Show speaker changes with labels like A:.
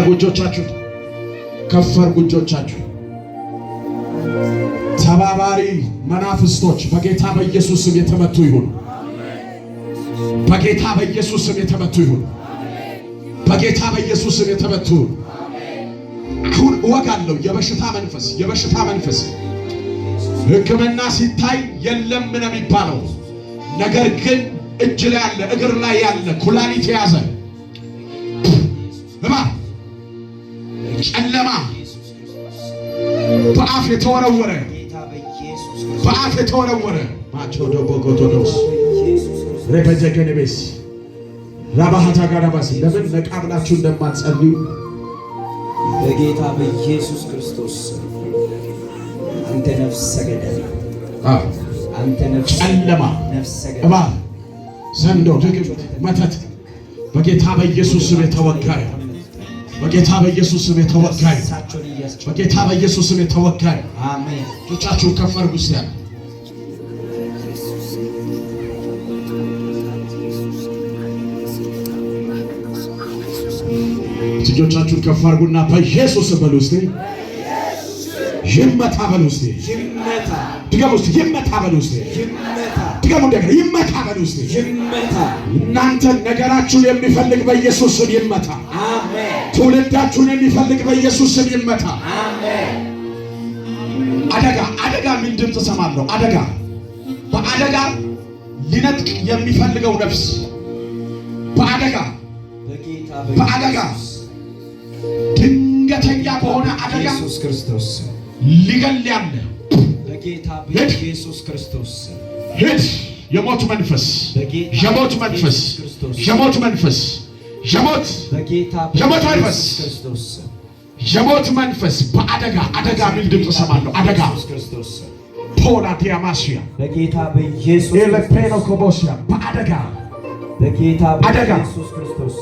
A: ጉጆቻችሁ ከፈር ጉጆቻችሁ ተባባሪ መናፍስቶች በጌታ በኢየሱስ ስም የተመቱ ይሁን። በጌታ በኢየሱስ ስም የተመቱ ይሁን። በጌታ በኢየሱስ ስም የተመቱ ይሁን። አሁን እወጋለሁ የበሽታ መንፈስ ሕክምና ሲታይ የለም ምን የሚባለው ነገር ግን እጅ ላይ ያለ እግር ላይ ያለ ኩላሊት የያዘ ጨለማ በአፍ የተወረወረ ማቸው ደቦጎቶዶስ ረከጀገነቤስ ራባሃታ ጋራባስ ለምን ነቃብላችሁ እንደማትጸልዩ
B: በጌታ በኢየሱስ ክርስቶስ አንተ ነፍሰ ገዳይ አንተ ነፍሰ
A: ጨለማ እባ ዘንዶ ድግምት መተት በጌታ በኢየሱስ ስም የተወጋ በጌታ በኢየሱስ ስም የተወጋ በጌታ በኢየሱስ ስም የተወጋ
B: አሜን።
A: እጆቻችሁን ከፍ አድርጉ እስቲ እጆቻችሁን ከፍ አድርጉና በኢየሱስ ስም በሉ እስቲ ይመታ በሉ እስቲ
B: ይመታ
A: ድገሙ እስቲ ይመታ በሉ እስቲ
B: ይመታ
A: ድገሙ እንደገና ይመታ በሉ እስቲ
B: ይመታ።
A: እናንተን ነገራችሁን የሚፈልግ በኢየሱስ ስም ይመታ።
B: አሜን።
A: ትውልዳችሁን የሚፈልግ በኢየሱስ ስም ይመታ።
B: አሜን።
A: አደጋ ምን ድምፅ ሰማለሁ? በአደጋ ሊነጥቅ የሚፈልገው ነፍስ በአደጋ ድንገተኛ በሆነ አደጋ
B: ኢየሱስ ክርስቶስ
A: ሊገል ያለ
B: በጌታ በኢየሱስ ክርስቶስ
A: ሄድ የሞት መንፈስ የሞት መንፈስ በአደጋ ምን ድምፅ ሰማለሁ? አደጋ ፖላ ዲያማሲያ
B: በጌታ በኢየሱስ
A: ኤለፔኖ ኮቦሲያ
B: በጌታ በኢየሱስ ክርስቶስ